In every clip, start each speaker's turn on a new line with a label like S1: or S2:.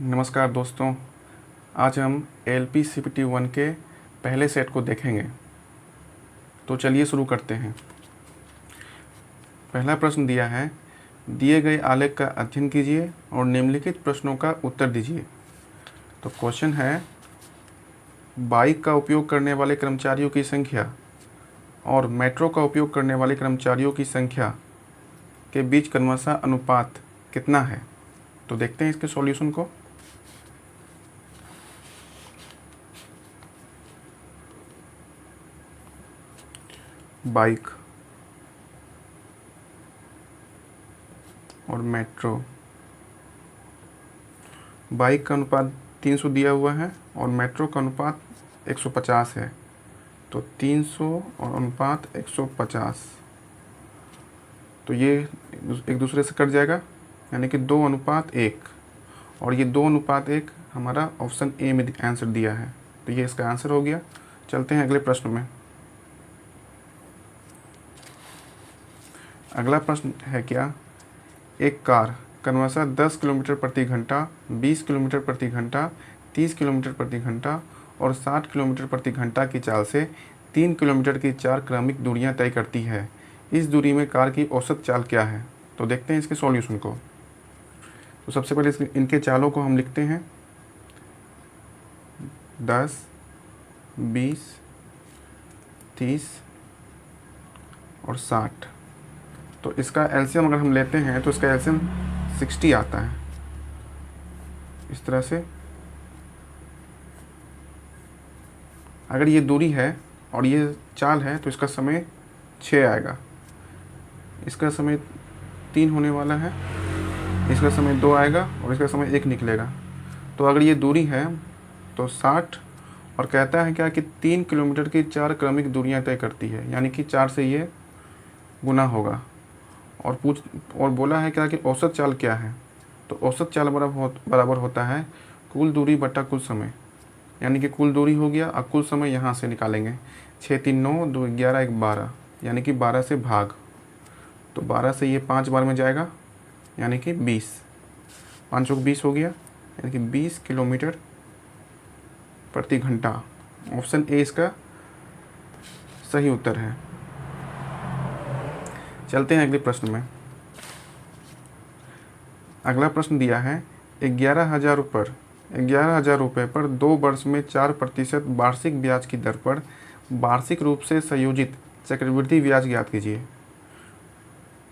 S1: नमस्कार दोस्तों, आज हम एलपी सीपीटी 1 के पहले सेट को देखेंगे। तो चलिए शुरू करते हैं। पहला प्रश्न दिया है, दिए गए आलेख का अध्ययन कीजिए और निम्नलिखित प्रश्नों का उत्तर दीजिए। तो क्वेश्चन है, बाइक का उपयोग करने वाले कर्मचारियों की संख्या और मेट्रो का उपयोग करने वाले कर्मचारियों की संख्या के बीच क्रमशः अनुपात कितना है। तो देखते हैं इसके सॉल्यूशन को। बाइक और मेट्रो, बाइक का अनुपात 300 दिया हुआ है और मेट्रो का अनुपात 150 है। तो 300 और अनुपात 150, तो ये एक दूसरे से कट जाएगा, यानी कि 2:1, और ये 2:1 हमारा ऑप्शन ए में आंसर दिया है। तो ये इसका आंसर हो गया। चलते हैं अगले प्रश्न में। अगला प्रश्न है क्या, एक कार क्रमशः 10 किलोमीटर प्रति घंटा, 20 किलोमीटर प्रति घंटा, 30 किलोमीटर प्रति घंटा और 60 किलोमीटर प्रति घंटा की चाल से 3 किलोमीटर की 4 क्रमिक दूरियां तय करती है। इस दूरी में कार की औसत चाल क्या है। तो देखते हैं इसके सॉल्यूशन को। तो सबसे पहले इनके चालों को हम लिखते हैं 10, 20, 30 और 60। तो इसका एलसीएम अगर हम लेते हैं तो इसका एलसीएम 60 आता है। इस तरह से अगर ये दूरी है और ये चाल है तो इसका समय 6 आएगा, इसका समय 3 होने वाला है, इसका समय 2 आएगा और इसका समय 1 निकलेगा। तो अगर ये दूरी है तो 60, और कहता है क्या कि 3 किलोमीटर की 4 क्रमिक दूरियां तय करती है, यानी कि 4 से ये गुना होगा। और बोला है क्या कि औसत चाल क्या है। तो औसत चाल बराबर होता है कुल दूरी बटा कुल समय, यानी कि कुल दूरी हो गया और कुल समय यहाँ से निकालेंगे। 6 3 9 2 11 1 12, यानी कि 12 से भाग। तो 12 से ये 5 बार में जाएगा, यानी कि 20, 5 चौक 20 हो गया, यानी कि 20 किलोमीटर प्रति घंटा। ऑप्शन ए इसका सही उत्तर है। चलते हैं अगले प्रश्न में। अगला प्रश्न दिया है, 11,000 रुपये पर 2 वर्ष में 4% वार्षिक ब्याज की दर पर वार्षिक रूप से संयोजित चक्रवृद्धि ब्याज ज्ञात कीजिए।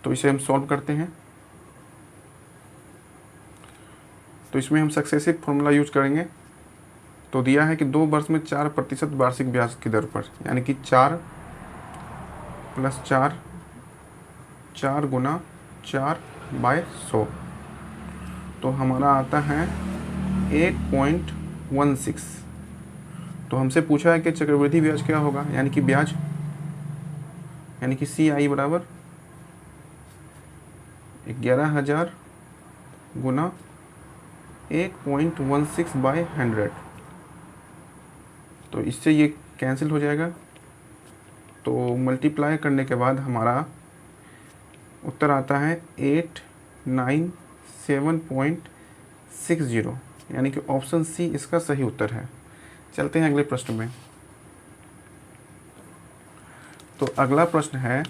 S1: तो इसे हम सॉल्व करते हैं। तो इसमें हम सक्सेसिव फॉर्मूला यूज करेंगे। तो दिया है कि 2 वर्ष में 4% वार्षिक ब्याज की दर पर, यानी कि 4 + 4, 4 × 4/100। तो हमारा आता है 8.16। तो हमसे पूछा है कि चक्रवृद्धि ब्याज क्या होगा, यानी कि ब्याज, यानी कि CI बराबर 11,000 × 8.16/100। तो इससे ये कैंसिल हो जाएगा। तो मल्टीप्लाई करने के बाद हमारा उत्तर आता है 897.60, यानी कि ऑप्शन सी इसका सही उत्तर है। चलते हैं अगले प्रश्न में। तो अगला प्रश्न है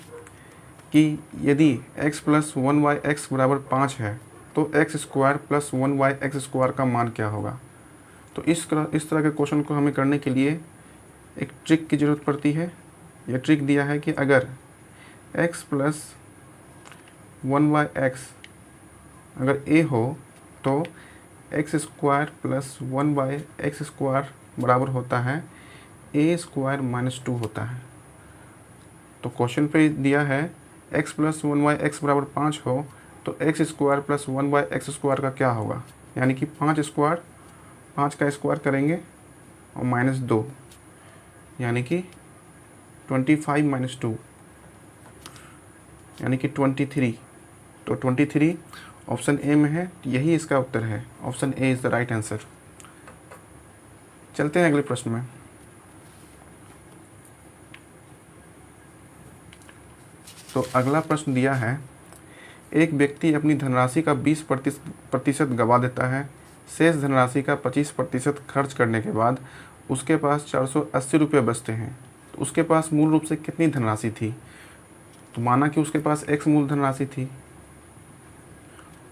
S1: कि यदि x + 1y(x) = 5 है तो x² + 1y(x² का मान क्या होगा। तो इस तरह के क्वेश्चन को हमें करने के लिए एक ट्रिक की ज़रूरत पड़ती है। यह ट्रिक दिया है कि अगर x + 1y(x) अगर a हो तो x² + 1y(x² बराबर होता है a² - 2 होता है। तो क्वेश्चन पे दिया है x + 1y(x) = 5 हो तो x² + 1y(x² का क्या होगा, यानी कि 5 का स्क्वायर करेंगे और -2, यानी कि 25 - 2, यानी कि 23। तो 23 ऑप्शन ए में है, यही इसका उत्तर है। Option A is the right answer. चलते हैं अगले प्रश्न में। तो अगला प्रश्न दिया है, एक व्यक्ति अपनी धनराशि का 20% गवा देता है शेष धनराशि का 25% खर्च करने के बाद उसके पास 480 रुपये बचते हैं। तो उसके पास मूल रूप से कितनी धनराशि थी? तो माना कि उसके पास x मूल धनराशि थी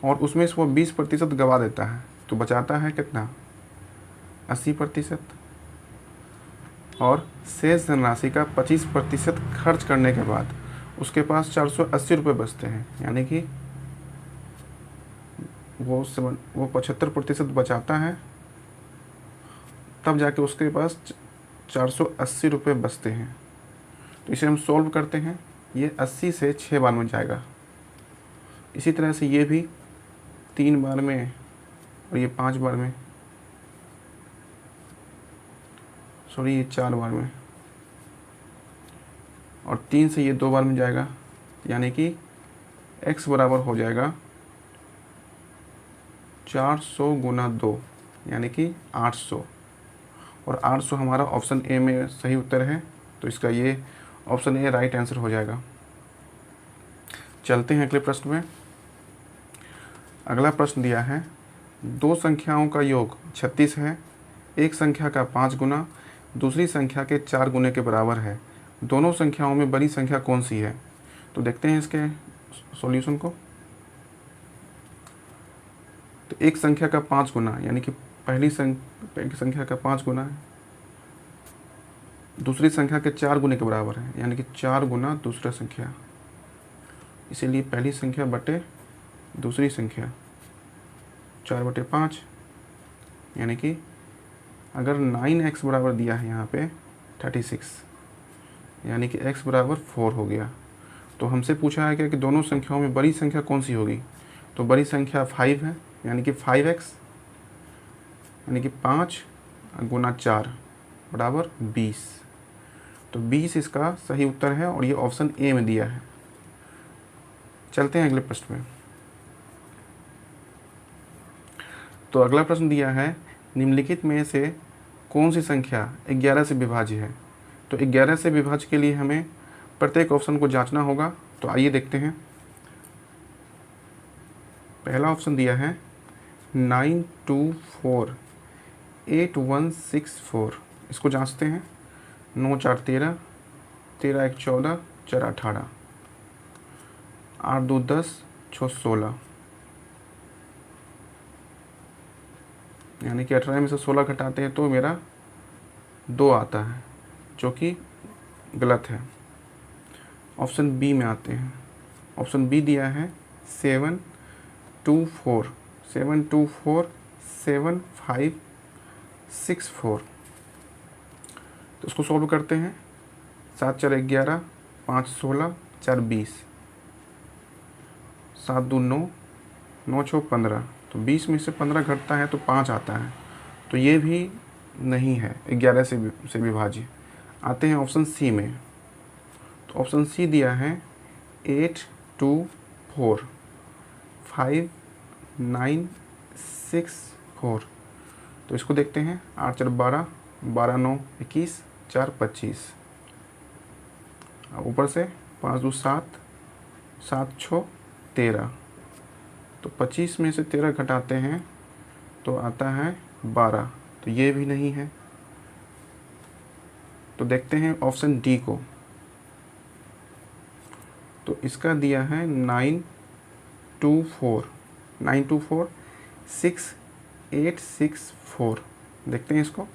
S1: और उसमें से वो 20% गवा देता है, तो बचाता है कितना? 80%। और शेष धनराशि का 25% खर्च करने के बाद उसके पास 480 रुपये बचते हैं, यानी कि वो 75% बचाता है, तब जाके उसके पास 480 रुपये बचते हैं। तो इसे हम सॉल्व करते हैं। ये 80 से 6 बार में जाएगा। इसी तरह से ये भी 3 बार में और ये 5 बार में, सॉरी ये 4 बार में, और 3 से ये 2 बार में जाएगा, यानी कि x बराबर हो जाएगा 400 गुना 2, यानी कि 800। और 800 हमारा ऑप्शन ए में सही उत्तर है, तो इसका ये ऑप्शन ए राइट आंसर हो जाएगा। चलते हैं अगले प्रश्न में। अगला प्रश्न दिया है, 2 संख्याओं का योग 36 है, एक संख्या का 5 गुना दूसरी संख्या के 4 गुने के बराबर है। दोनों संख्याओं में बड़ी संख्या कौन सी है? तो देखते हैं इसके सॉल्यूशन को। तो एक संख्या का 5 गुना, यानी कि पहली संख्या का 5 गुना है, दूसरी संख्या के 4 गुने के बराबर है, यानी कि 4 गुना दूसरा संख्या, इसीलिए पहली संख्या बटे दूसरी संख्या 4/5, यानी कि अगर 9x बराबर दिया है यहाँ पे 36, यानी कि x बराबर 4 हो गया। तो हमसे पूछा है कि दोनों संख्याओं में बड़ी संख्या कौन सी होगी? तो बड़ी संख्या 5 है, यानी कि 5x, यानी कि 5 गुना 4 बराबर 20। तो 20 इसका सही उत्तर है और ये ऑप्शन ए में दिया है। चलते हैं अगले प्रश्न में। तो अगला प्रश्न दिया है, निम्नलिखित में से कौन सी संख्या 11 से विभाज्य है? तो 11 से विभाज्य के लिए हमें प्रत्येक ऑप्शन को जांचना होगा। तो आइए देखते हैं। पहला ऑप्शन दिया है 9248164, इसको जांचते हैं। 9 4 13, 13 1 14, 4 18, 8 2 10, 6 16, यानी कि 18 में से 16 घटाते हैं तो मेरा 2 आता है, जो कि गलत है। ऑप्शन बी में आते हैं। ऑप्शन बी दिया है 724, 7247564। तो इसको सॉल्व करते हैं। 7 4 11, 5 16, 4 20, 7 2 9, 9 6 15। तो 20 में से 15 घटता है तो 5 आता है, तो ये भी नहीं है 11 से विभाज्य। आते हैं ऑप्शन सी में। तो ऑप्शन सी दिया है 824596 तो इसको देखते हैं। 8 4 12, 12 9 21, 4 25, ऊपर से 5 2 7, 7 6 13। तो 25 में से 13 घटाते हैं तो आता है 12, तो ये भी नहीं है। तो देखते हैं ऑप्शन डी को। तो इसका दिया है 9246864। देखते हैं इसको।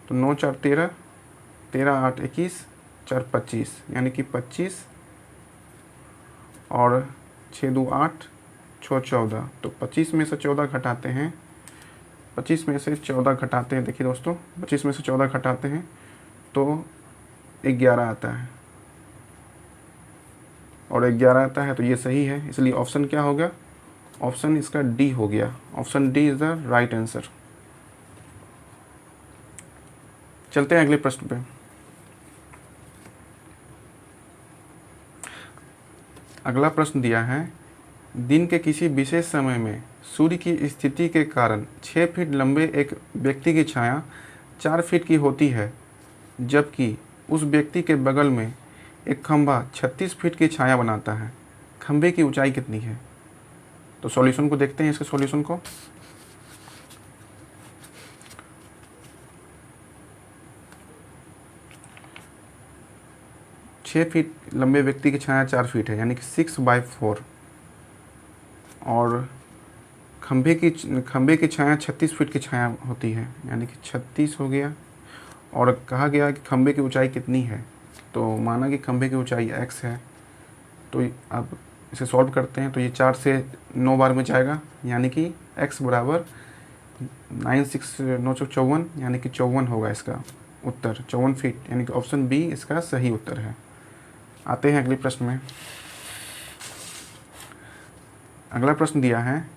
S1: तो 9 4 13, 13 8 21, 4 25, यानी कि 25, और 6 2 8, 6 14। तो 25 में से 14 घटाते हैं। 25 में से 14 घटाते हैं, देखिए दोस्तों, 25 में से 14 घटाते हैं तो 11 आता है, और 11 आता है, तो ये सही है। इसलिए ऑप्शन क्या हो गया? ऑप्शन इसका डी हो गया। Option D is the right answer. चलते हैं अगले प्रश्न पे। अगला प्रश्न दिया है, दिन के किसी विशेष समय में सूर्य की स्थिति के कारण 6 फीट लंबे एक व्यक्ति की छाया 4 फीट की होती है, जबकि उस व्यक्ति के बगल में एक खंभा 36 फीट की छाया बनाता है। खंभे की ऊंचाई कितनी है? तो सॉल्यूशन को देखते हैं, इसके सॉल्यूशन को। 6 फीट लंबे व्यक्ति की छाया 4 फीट है, यानी कि 6/4। और खंभे की छाया 36 फीट की छाया होती है, यानी कि 36 हो गया। और कहा गया कि खंभे की ऊंचाई कितनी है, तो माना कि खंभे की ऊंचाई x है। तो अब इसे सॉल्व करते हैं, तो ये 4 से 9 बार में जाएगा, यानी कि x बराबर 9 यानी कि 54 होगा इसका उत्तर, 54 फीट, यानी कि ऑप्शन बी इसका सही उत्तर है। आते हैं अगले प्रश्न में। अगला प्रश्न दिया है,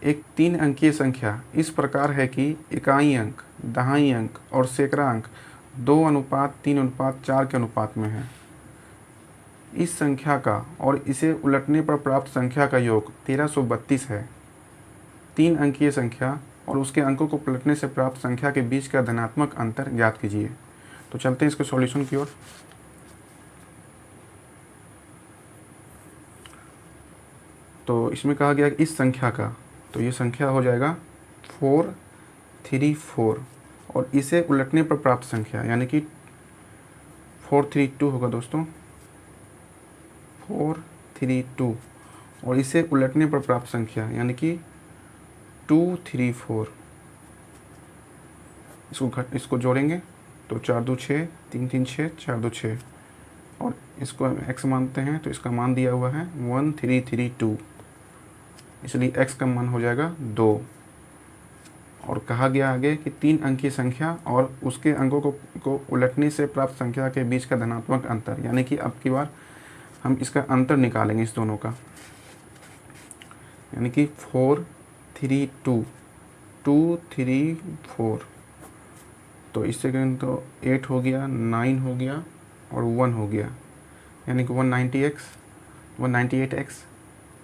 S1: एक 3 अंकीय संख्या इस प्रकार है कि इकाई अंक, दहाई अंक और सैकड़ा अंक 2:3:4 के अनुपात में है। इस संख्या का और इसे उलटने पर प्राप्त संख्या का योग 1332 है। 3 अंकीय संख्या और उसके अंकों को पलटने से प्राप्त संख्या के बीच का धनात्मक अंतर ज्ञात कीजिए। तो चलते हैं इसके सॉल्यूशन की ओर। तो इसमें कहा गया कि इस संख्या का, तो ये संख्या हो जाएगा 434, और इसे उलटने पर प्राप्त संख्या यानी कि 432 होगा दोस्तों, 432, और इसे उलटने पर प्राप्त संख्या यानी कि 234। इसको जोड़ेंगे तो 4 2 6, 3 3 6, 4 2 6, और इसको x मानते हैं तो इसका मान दिया हुआ है 1332, इसलिए x का मान हो जाएगा 2। और कहा गया आगे कि 3 अंकीय संख्या और उसके अंकों को उलटने से प्राप्त संख्या के बीच का धनात्मक अंतर, यानी कि अब की बार हम इसका अंतर निकालेंगे इस दोनों का, यानी कि 432, 234, तो इससे करें तो 8 हो गया, 9 हो गया और 1 हो गया, यानी कि 198x,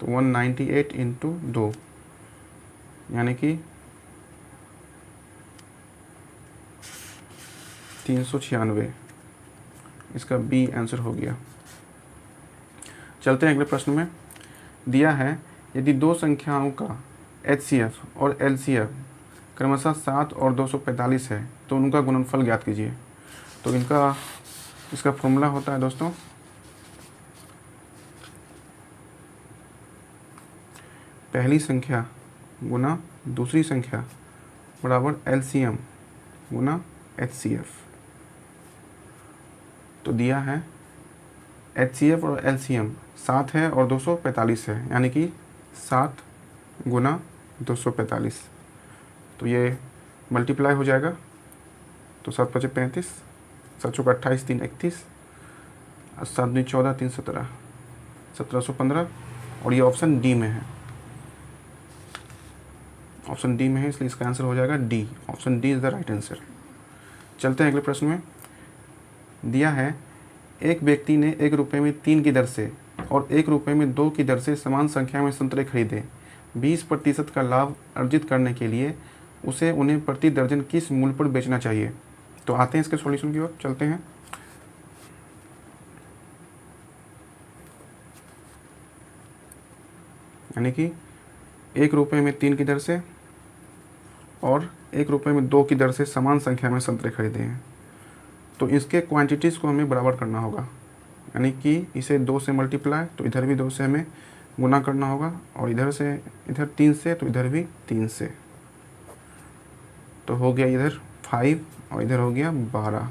S1: तो 198 इंटू 2, यानी कि 396, इसका बी आंसर हो गया। चलते हैं अगले प्रश्न में। दिया है, यदि दो संख्याओं का HCF और LCF क्रमशः 7 और 245 है तो उनका गुणनफल ज्ञात कीजिए। तो इसका फॉर्मूला होता है दोस्तों, पहली संख्या गुना दूसरी संख्या बराबर LCM गुना HCF। तो दिया है HCF और LCM 7 है और 245 है, यानी कि 7 गुना 245, तो ये मल्टीप्लाई हो जाएगा, तो 7 5 35, 7 चौका 28, 3 31, 7 2 14, 3 17, 1715, और ये ऑप्शन डी में है, ऑप्शन डी में है, इसलिए इसका आंसर हो जाएगा D, option D is the right answer. चलते हैं अगले प्रश्न में। दिया है, एक व्यक्ति ने 1 रुपये में 3 की दर से और 1 रुपये में 2 की दर से समान संख्या में संतरे खरीदे। 20% का लाभ अर्जित करने के लिए उसे उन्हें प्रति दर्जन किस मूल्य पर बेचना चाहिए। तो आते हैं इसके सॉल्यूशन की ओर, चलते हैं। यानी कि 1 रुपये में 3 की दर से और 1 रुपये में 2 की दर से समान संख्या में संतरे खरीदे हैं, तो इसके क्वांटिटीज़ को हमें बराबर करना होगा, यानी कि इसे 2 से मल्टीप्लाई, तो इधर भी 2 से हमें गुना करना होगा, और इधर 3 से, तो इधर भी 3 से, तो हो गया इधर 5 और इधर हो गया 12,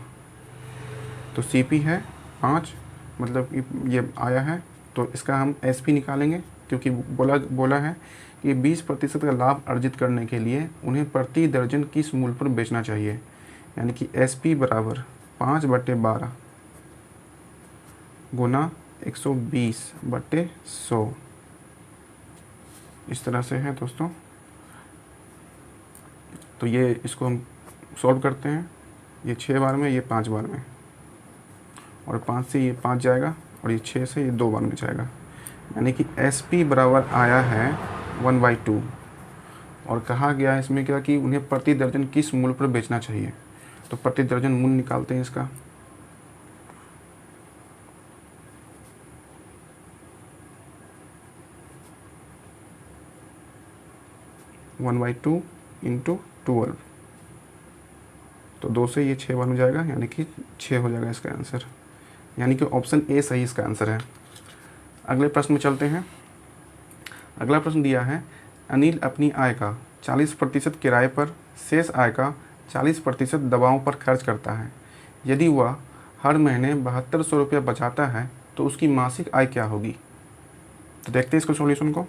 S1: तो CP है 5, मतलब ये आया है, तो इसका हम SP निकालेंगे, क्योंकि बोला है कि 20% का लाभ अर्जित करने के लिए उन्हें प्रति दर्जन किस मूल्य पर बेचना चाहिए, यानी कि SP बराबर 5/12 गुना 120/100, इस तरह से है दोस्तों। तो ये इसको हम सॉल्व करते हैं, ये 6 बार में, ये 5 बार में, और 5 से ये 5 जाएगा, और ये 6 से ये 2 बार में जाएगा, यानी कि SP बराबर आया है 1/2। और कहा गया है इसमें क्या कि उन्हें प्रति दर्जन किस मूल्य पर बेचना चाहिए, तो प्रति दर्जन मूल्य निकालते हैं इसका। वन बाई 2 इंटू 12, तो 2 से ये 6 बार में जाएगा, यानी कि 6 हो जाएगा इसका आंसर। यानी कि ऑप्शन ए सही इसका आंसर है। अगले प्रश्न में चलते हैं। अगला प्रश्न दिया है, अनिल अपनी आय का 40% किराए पर, शेष आय का 40% दवाओं पर खर्च करता है। यदि वह हर महीने 7200 रुपये बचाता है तो उसकी मासिक आय क्या होगी? तो देखते हैं इसको सॉल्यूशन को।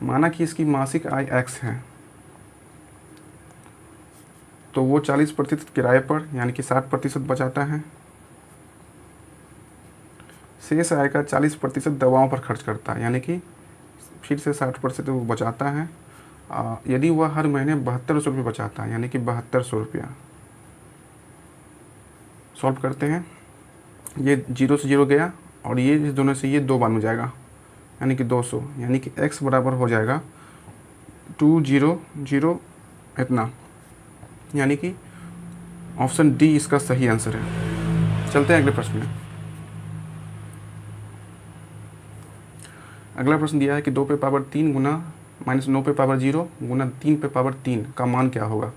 S1: माना कि इसकी मासिक आय x है, तो वो 40% किराए पर यानी कि 60% बचाता है, शेष आय का 40% दवाओं पर खर्च करता है यानी कि फिर से 60% वो बचाता है। यदि वह हर महीने 7200 रुपये बचाता है यानी कि 7200 रुपया। सॉल्व करते हैं। ये 0 से 0 गया और ये इस दोनों से ये 2 बार में जाएगा यानी कि 200, यानी कि x बराबर हो जाएगा 200 इतना, यानी कि ऑप्शन डी इसका सही आंसर है। चलते हैं अगले प्रश्न में। अगला प्रश्न दिया है कि 2 पे पावर 3 गुना -9 पे पावर 0 गुना 3 पे पावर 3 का मान क्या होगा?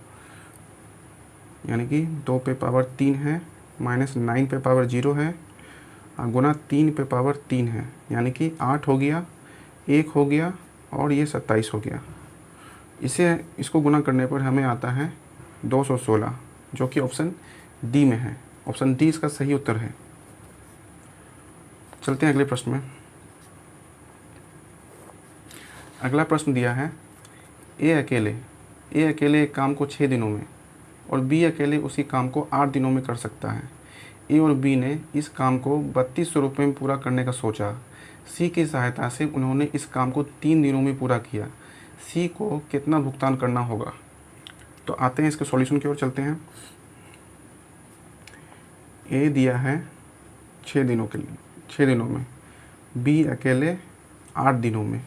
S1: यानी कि 2 पे पावर 3 है, -9 पे पावर 0 है और गुना 3 पे पावर 3 है, यानी कि 8 हो गया, 1 हो गया और ये 27 हो गया। इसको गुना करने पर हमें आता है 216, जो कि ऑप्शन डी में है। ऑप्शन डी इसका सही उत्तर है। चलते हैं अगले प्रश्न में। अगला प्रश्न दिया है, ए अकेले एक काम को 6 दिनों में और बी अकेले उसी काम को 8 दिनों में कर सकता है। ए और बी ने इस काम को 3200 रुपये में पूरा करने का सोचा। सी की सहायता से उन्होंने इस काम को 3 दिनों में पूरा किया। सी को कितना भुगतान करना होगा? तो आते हैं इसके सॉल्यूशन की ओर चलते हैं। ए दिया है 6 दिनों में, बी अकेले 8 दिनों में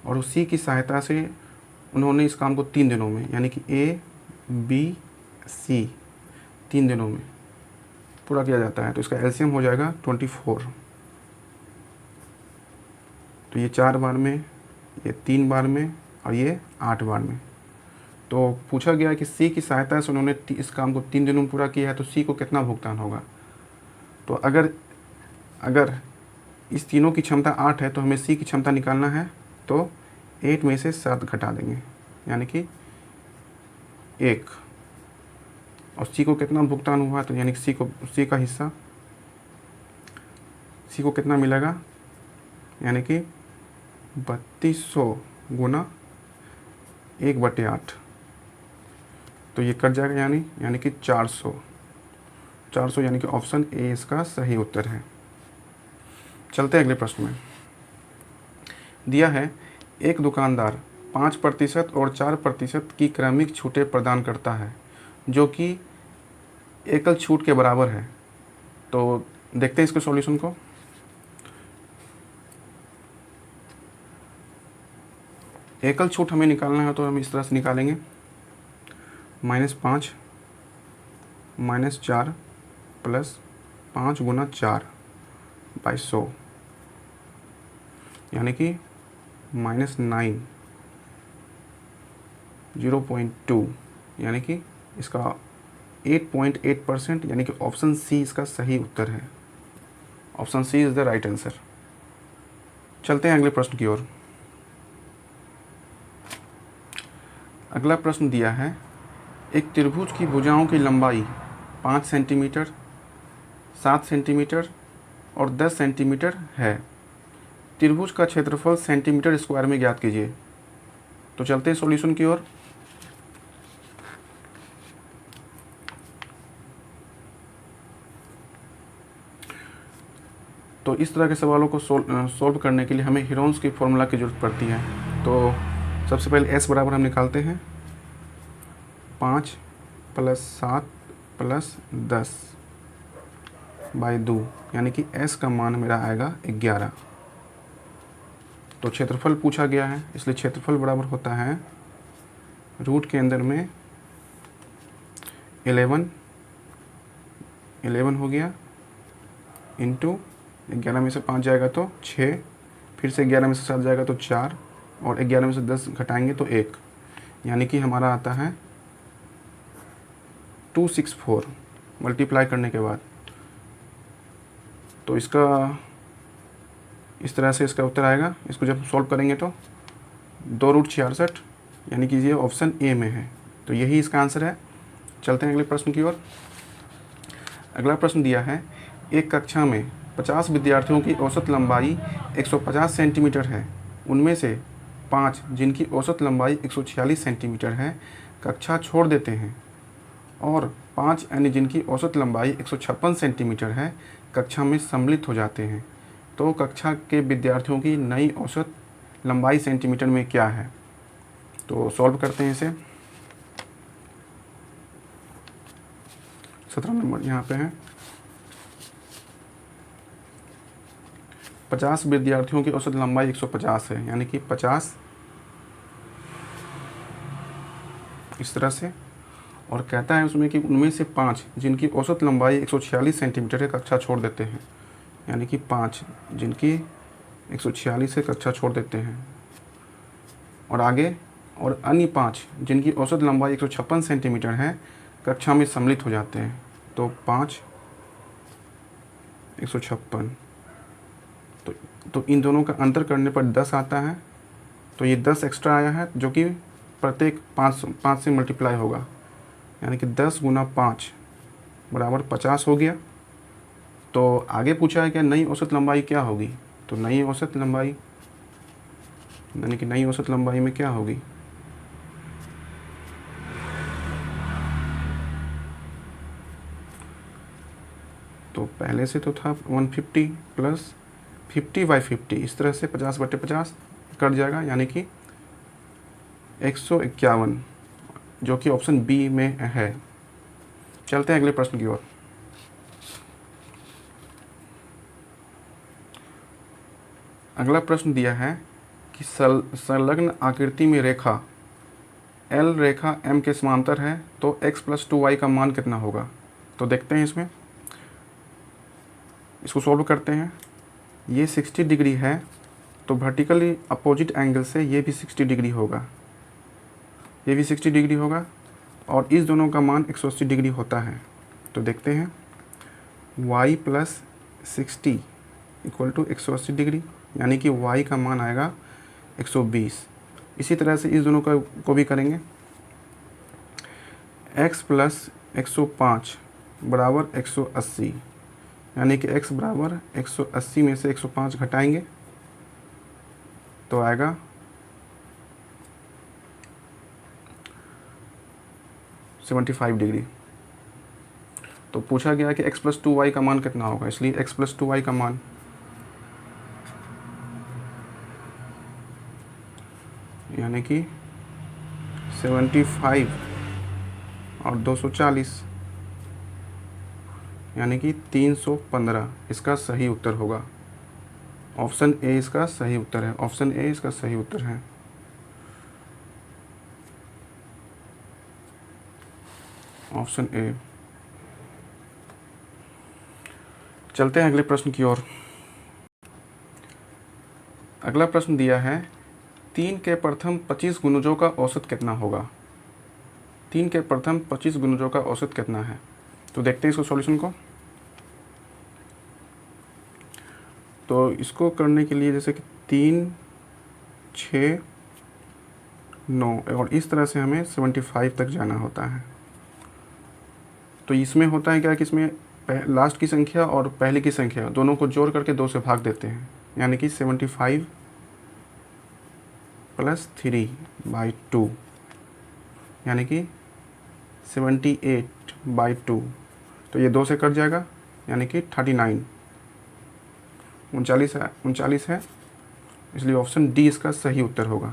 S1: और सी की सहायता से उन्होंने इस काम को 3 दिनों में, यानी कि ए बी सी 3 दिनों में पूरा किया जाता है। तो इसका एलसीएम हो जाएगा 24। तो ये 4 बार में, ये 3 बार में और ये 8 बार में। तो पूछा गया कि सी की सहायता से उन्होंने इस काम को 3 दिनों में पूरा किया है, तो सी को कितना भुगतान होगा? तो अगर इस तीनों की क्षमता 8 है तो हमें सी की क्षमता निकालना है, तो 8 में से 7 घटा देंगे यानी कि 1, और सी को कितना भुगतान हुआ? तो यानी कि सी का हिस्सा, सी को कितना मिलेगा? यानी कि 3200 गुना 1/8, तो ये कट जाएगा यानी कि 400 यानी कि ऑप्शन ए इसका सही उत्तर है। चलते हैं अगले प्रश्न में। दिया है, एक दुकानदार 5% और 4% की क्रमिक छूटें प्रदान करता है जो कि एकल छूट के बराबर है। तो देखते हैं इसके सॉल्यूशन को। एकल छूट हमें निकालना है तो हम इस तरह से निकालेंगे, -5 -4 प्लस 5 गुना 4 बाई 100, यानी कि -9 0.2, यानी कि इसका 8.8%, यानी कि ऑप्शन सी इसका सही उत्तर है। Option C is the right answer. चलते हैं अगले प्रश्न की ओर। अगला प्रश्न दिया है, एक त्रिभुज की भुजाओं की लंबाई 5 सेंटीमीटर, 7 सेंटीमीटर और 10 सेंटीमीटर है। त्रिभुज का क्षेत्रफल सेंटीमीटर स्क्वायर में ज्ञात कीजिए। तो चलते हैं सॉल्यूशन की ओर। तो इस तरह के सवालों को सोल्व करने के लिए हमें हीरोन्स की फॉर्मूला की ज़रूरत पड़ती है। तो सबसे पहले s बराबर हम निकालते हैं 5 + 7 + 10 बाई 2, यानी कि s का मान मेरा आएगा 11। तो क्षेत्रफल पूछा गया है, इसलिए क्षेत्रफल बराबर होता है रूट के अंदर में 11 हो गया इंटू 11 में से 5 जाएगा तो 6, फिर से 11 में से 7 जाएगा तो 4 और 11 में से 10 घटाएंगे तो 1, यानी कि हमारा आता है 264 मल्टीप्लाई करने के बाद। तो इसका इस तरह से इसका उत्तर आएगा। इसको जब सॉल्व करेंगे तो 2√66, यानी कि ये ऑप्शन ए में है। तो यही इसका आंसर है। चलते हैं अगले प्रश्न की ओर। अगला प्रश्न दिया है, एक कक्षा में 50 विद्यार्थियों की औसत लंबाई 150 सेंटीमीटर है। उनमें से 5 जिनकी औसत लंबाई 146 सेंटीमीटर है कक्षा छोड़ देते हैं, और 5 अन्य जिनकी औसत लंबाई 156 सेंटीमीटर है कक्षा में सम्मिलित हो जाते हैं। तो कक्षा के विद्यार्थियों की नई औसत लंबाई सेंटीमीटर में क्या है? तो सॉल्व करते हैं इसे। 17 नंबर यहाँ पे है। 50 विद्यार्थियों की औसत लंबाई 150 है, यानी कि 50 इस तरह से, और कहता है उसमें कि उनमें से 5 जिनकी औसत लंबाई 146 सेंटीमीटर है कक्षा छोड़ देते हैं, यानी कि 5 जिनकी 146 से कक्षा छोड़ देते हैं, और आगे और अन्य 5 जिनकी औसत लंबाई 156 सेंटीमीटर है कक्षा में सम्मिलित हो जाते हैं। तो 5 156, तो इन दोनों का अंतर करने पर 10 आता है। तो ये 10 एक्स्ट्रा आया है जो कि प्रत्येक 5 से मल्टीप्लाई होगा, यानी कि 10 गुना 5 बराबर 50 हो गया। तो आगे पूछा है कि नई औसत लंबाई क्या होगी? तो नई औसत लंबाई, यानी कि नई औसत लंबाई में क्या होगी? तो पहले से तो था 150 प्लस 50/50, इस तरह से 50/50 कट जाएगा, यानी कि 151, जो कि ऑप्शन बी में है। चलते हैं अगले प्रश्न की ओर। अगला प्रश्न दिया है कि संलग्न आकृति में रेखा L रेखा M के समांतर है, तो x + 2y का मान कितना होगा? तो देखते हैं इसको सॉल्व करते हैं। ये 60 डिग्री है, तो वर्टिकली अपोजिट एंगल से ये भी 60 डिग्री होगा, ये भी 60 डिग्री होगा, और इस दोनों का मान 180 डिग्री होता है। तो देखते हैं, y + 60 = 180 डिग्री, यानी कि y का मान आएगा 120। इसी तरह से इस दोनों को भी करेंगे। x + 105 बराबर 180, यानी कि x बराबर 180 में से 105 घटाएंगे तो आएगा 75 डिग्री। तो पूछा गया कि x + 2y का मान कितना होगा, इसलिए x + 2y का मान, यानी कि 75 और 240, यानी कि 315 इसका सही उत्तर होगा। ऑप्शन ए इसका सही उत्तर है। ऑप्शन ए इसका सही उत्तर है। Option A. चलते हैं अगले प्रश्न की ओर। अगला प्रश्न दिया है, 3 के प्रथम 25 गुणजों का औसत कितना होगा? 3 के प्रथम 25 गुणजों का औसत कितना है? तो देखते हैं इसको सॉल्यूशन को। तो इसको करने के लिए जैसे कि 3, 6, 9 और इस तरह से हमें 75 तक जाना होता है। तो इसमें होता है क्या कि इसमें लास्ट की संख्या और पहले की संख्या दोनों को जोड़ करके 2 से भाग देते हैं, यानी कि 75 + 3/2, यानी कि 78/2। तो ये 2 से कट जाएगा, यानी कि 39, 39 है, इसलिए ऑप्शन डी इसका सही उत्तर होगा।